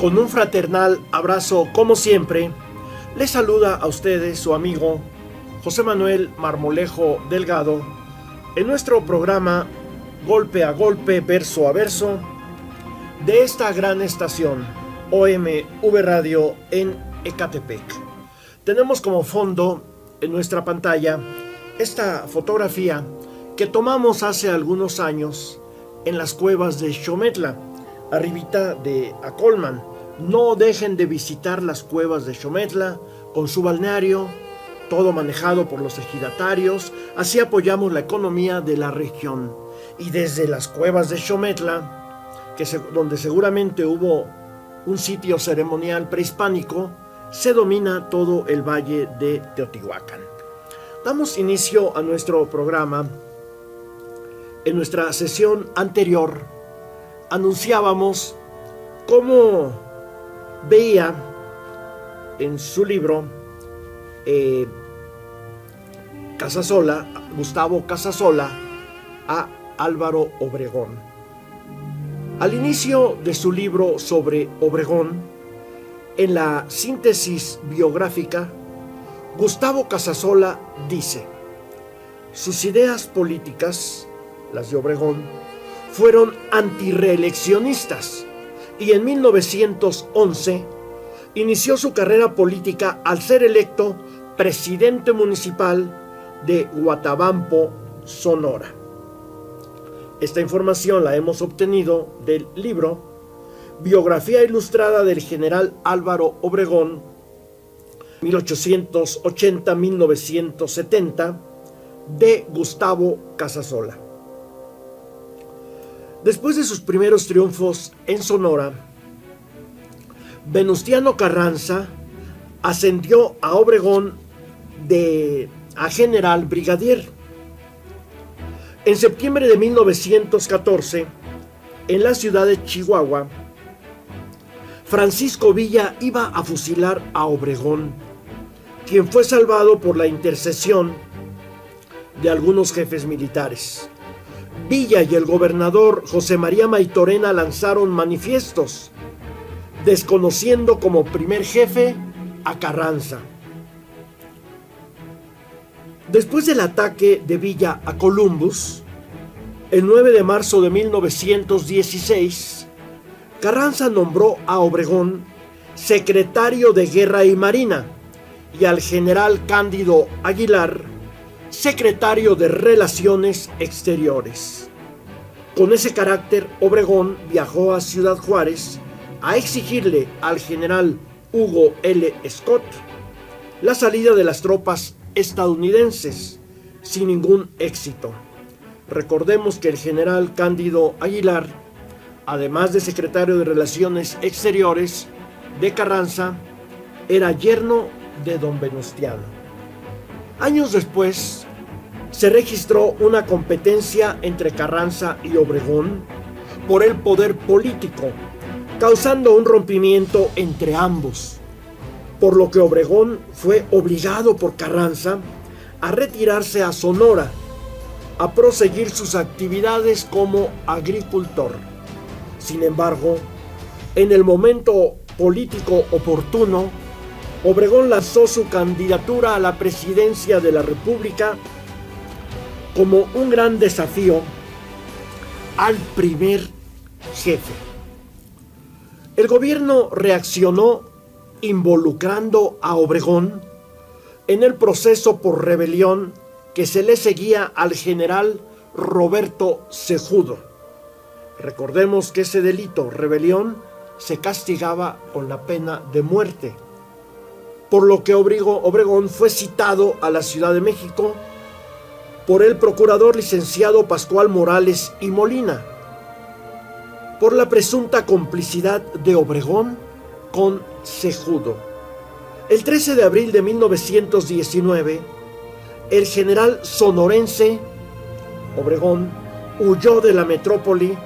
Con un fraternal abrazo, como siempre, les saluda a ustedes su amigo José Manuel Marmolejo Delgado en nuestro programa Golpe a Golpe, Verso a Verso de esta gran estación OMV Radio en Ecatepec. Tenemos como fondo en nuestra pantalla esta fotografía que tomamos hace algunos años en las cuevas de Xometla, arribita de Acolman. No dejen de visitar las cuevas de Xometla con su balneario, todo manejado por los ejidatarios. Así apoyamos la economía de la región. Y desde las cuevas de Xometla, donde seguramente hubo un sitio ceremonial prehispánico, se domina todo el valle de Teotihuacán. Damos inicio a nuestro programa. En nuestra sesión anterior anunciábamos cómo veía en su libro Gustavo Casasola, a Álvaro Obregón. Al inicio de su libro sobre Obregón, en la síntesis biográfica, Gustavo Casasola dice: sus ideas políticas, las de Obregón, fueron antireeleccionistas y en 1911 inició su carrera política al ser electo presidente municipal de Huatabampo, Sonora. Esta información la hemos obtenido del libro Biografía Ilustrada del General Álvaro Obregón, 1880-1970, de Gustavo Casasola. Después de sus primeros triunfos en Sonora, Venustiano Carranza ascendió a Obregón a general brigadier. En septiembre de 1914, en la ciudad de Chihuahua, Francisco Villa iba a fusilar a Obregón, quien fue salvado por la intercesión de algunos jefes militares. Villa y el gobernador José María Maytorena lanzaron manifiestos, desconociendo como primer jefe a Carranza. Después del ataque de Villa a Columbus, el 9 de marzo de 1916, Carranza nombró a Obregón secretario de Guerra y Marina y al general Cándido Aguilar secretario de Relaciones Exteriores. Con ese carácter, Obregón viajó a Ciudad Juárez a exigirle al general Hugo L. Scott la salida de las tropas estadounidenses, sin ningún éxito. Recordemos que el general Cándido Aguilar, además de secretario de Relaciones Exteriores de Carranza, era yerno de don Venustiano. Años después, se registró una competencia entre Carranza y Obregón por el poder político, causando un rompimiento entre ambos, por lo que Obregón fue obligado por Carranza a retirarse a Sonora, a proseguir sus actividades como agricultor. Sin embargo, en el momento político oportuno, Obregón lanzó su candidatura a la presidencia de la República como un gran desafío al primer jefe. El gobierno reaccionó involucrando a Obregón en el proceso por rebelión que se le seguía al general Roberto Cejudo. Recordemos que ese delito, rebelión, se castigaba con la pena de muerte, por lo que Obregón fue citado a la Ciudad de México por el procurador licenciado Pascual Morales y Molina, por la presunta complicidad de Obregón con Cejudo. El 13 de abril de 1919, el general sonorense Obregón huyó de la metrópoli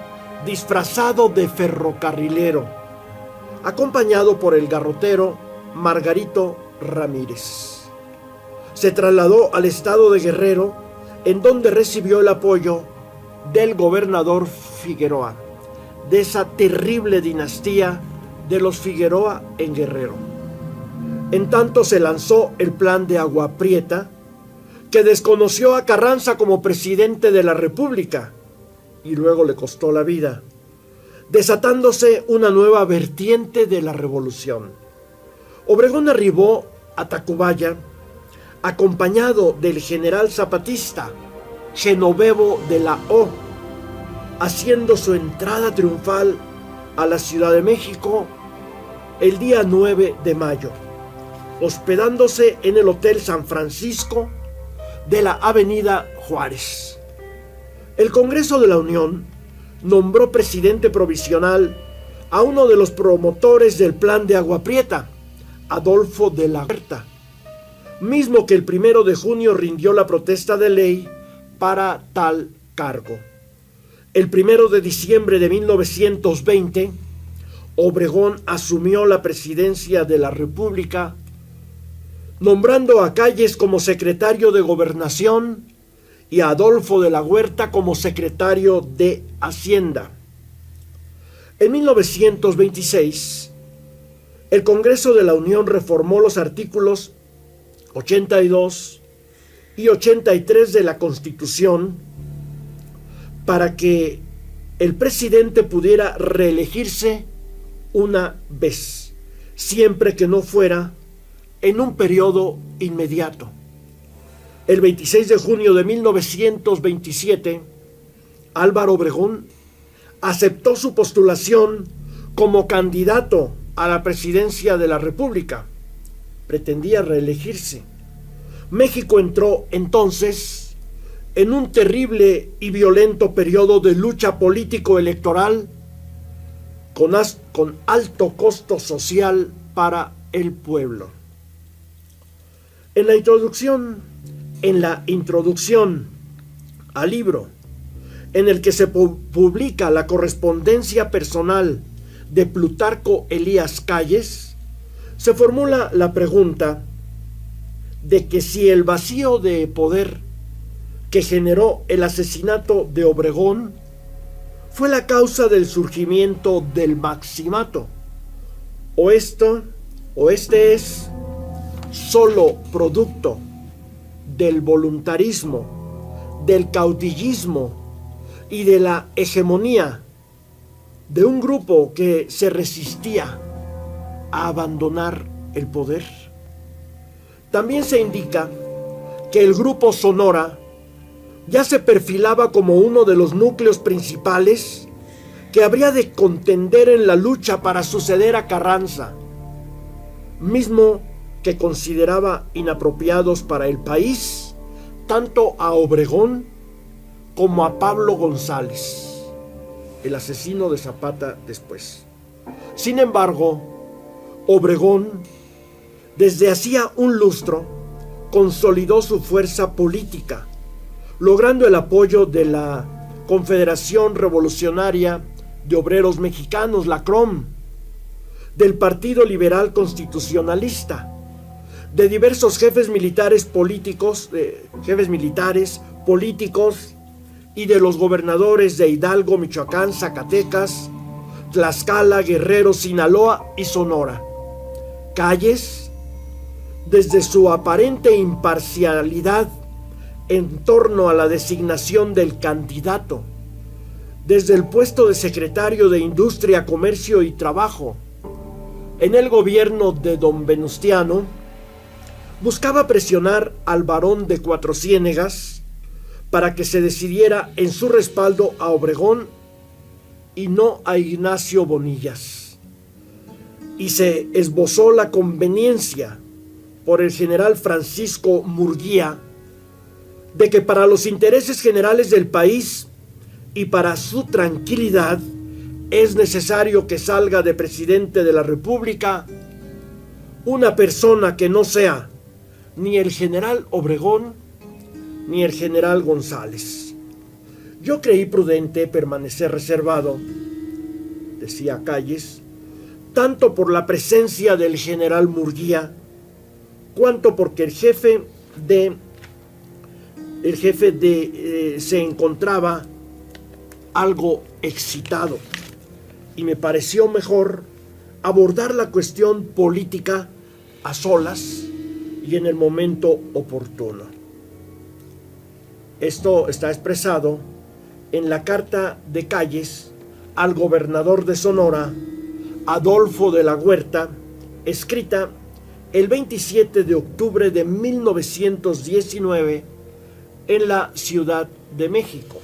disfrazado de ferrocarrilero, acompañado por el garrotero Margarito Ramírez. Se trasladó al estado de Guerrero, en donde recibió el apoyo del gobernador Figueroa, de esa terrible dinastía de los Figueroa en Guerrero. En tanto se lanzó el plan de Agua Prieta, que desconoció a Carranza como presidente de la República y luego le costó la vida, desatándose una nueva vertiente de la revolución. Obregón arribó a Tacubaya acompañado del general zapatista Genovevo de la O, haciendo su entrada triunfal a la Ciudad de México el día 9 de mayo, hospedándose en el Hotel San Francisco de la Avenida Juárez. El Congreso de la Unión nombró presidente provisional a uno de los promotores del plan de Agua Prieta, Adolfo de la Huerta, mismo que el 1 de junio rindió la protesta de ley para tal cargo. El 1 de diciembre de 1920, Obregón asumió la presidencia de la República, nombrando a Calles como secretario de Gobernación y a Adolfo de la Huerta como secretario de Hacienda. En 1926, el Congreso de la Unión reformó los artículos 82 y 83 de la Constitución para que el presidente pudiera reelegirse una vez, siempre que no fuera en un periodo inmediato. El 26 de junio de 1927, Álvaro Obregón aceptó su postulación como candidato a la presidencia de la República. Pretendía reelegirse. México entró entonces en un terrible y violento periodo de lucha político-electoral con alto costo social para el pueblo. En la introducción al libro, en el que se publica la correspondencia personal de Plutarco Elías Calles, se formula la pregunta de que si el vacío de poder que generó el asesinato de Obregón fue la causa del surgimiento del maximato, o este es solo producto del voluntarismo, del caudillismo y de la hegemonía de un grupo que se resistía a abandonar el poder. También se indica que el grupo Sonora ya se perfilaba como uno de los núcleos principales que habría de contender en la lucha para suceder a Carranza, mismo que consideraba inapropiados para el país tanto a Obregón como a Pablo González, el asesino de Zapata después. Sin embargo, Obregón, desde hacía un lustro, consolidó su fuerza política, logrando el apoyo de la Confederación Revolucionaria de Obreros Mexicanos, la CROM, del Partido Liberal Constitucionalista, de diversos jefes militares políticos y de los gobernadores de Hidalgo, Michoacán, Zacatecas, Tlaxcala, Guerrero, Sinaloa y Sonora. Calles, desde su aparente imparcialidad en torno a la designación del candidato, desde el puesto de secretario de Industria, Comercio y Trabajo en el gobierno de don Venustiano, buscaba presionar al barón de Cuatro Ciénegas para que se decidiera en su respaldo a Obregón y no a Ignacio Bonillas. Y se esbozó la conveniencia por el general Francisco Murguía de que para los intereses generales del país y para su tranquilidad es necesario que salga de presidente de la República una persona que no sea ni el general Obregón ni el general González. Yo creí prudente permanecer reservado, decía Calles, tanto por la presencia del general Murguía, cuanto porque el jefe se encontraba algo excitado, y me pareció mejor abordar la cuestión política a solas y en el momento oportuno. Esto está expresado en la carta de Calles al gobernador de Sonora, Adolfo de la Huerta, escrita el 27 de octubre de 1919 en la Ciudad de México.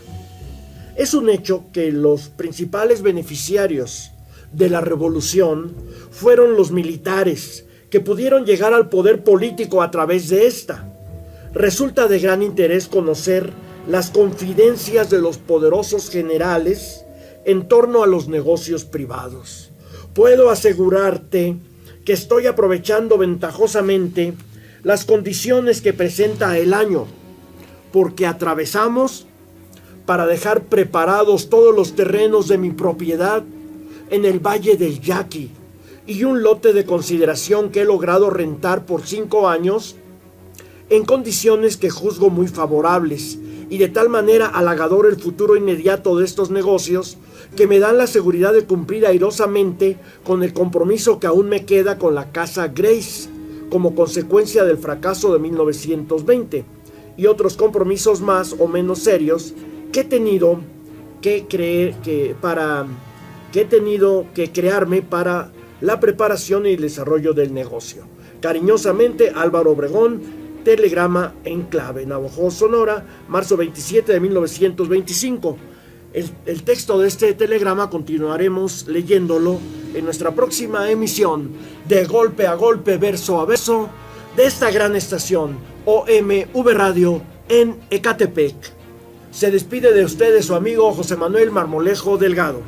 Es un hecho que los principales beneficiarios de la revolución fueron los militares, que pudieron llegar al poder político a través de esta. Resulta de gran interés conocer las confidencias de los poderosos generales en torno a los negocios privados. Puedo asegurarte que estoy aprovechando ventajosamente las condiciones que presenta el año, porque atravesamos para dejar preparados todos los terrenos de mi propiedad en el Valle del Yaqui y un lote de consideración que he logrado rentar por 5 años en condiciones que juzgo muy favorables y de tal manera halagador el futuro inmediato de estos negocios que me dan la seguridad de cumplir airosamente con el compromiso que aún me queda con la casa Grace como consecuencia del fracaso de 1920 y otros compromisos más o menos serios que he tenido que crearme para la preparación y el desarrollo del negocio. Cariñosamente, Álvaro Obregón, telegrama en clave, Navojoa, Sonora, marzo 27 de 1925. El texto de este telegrama continuaremos leyéndolo en nuestra próxima emisión de Golpe a Golpe, Verso a Verso, de esta gran estación OMV Radio en Ecatepec. Se despide de ustedes su amigo José Manuel Marmolejo Delgado.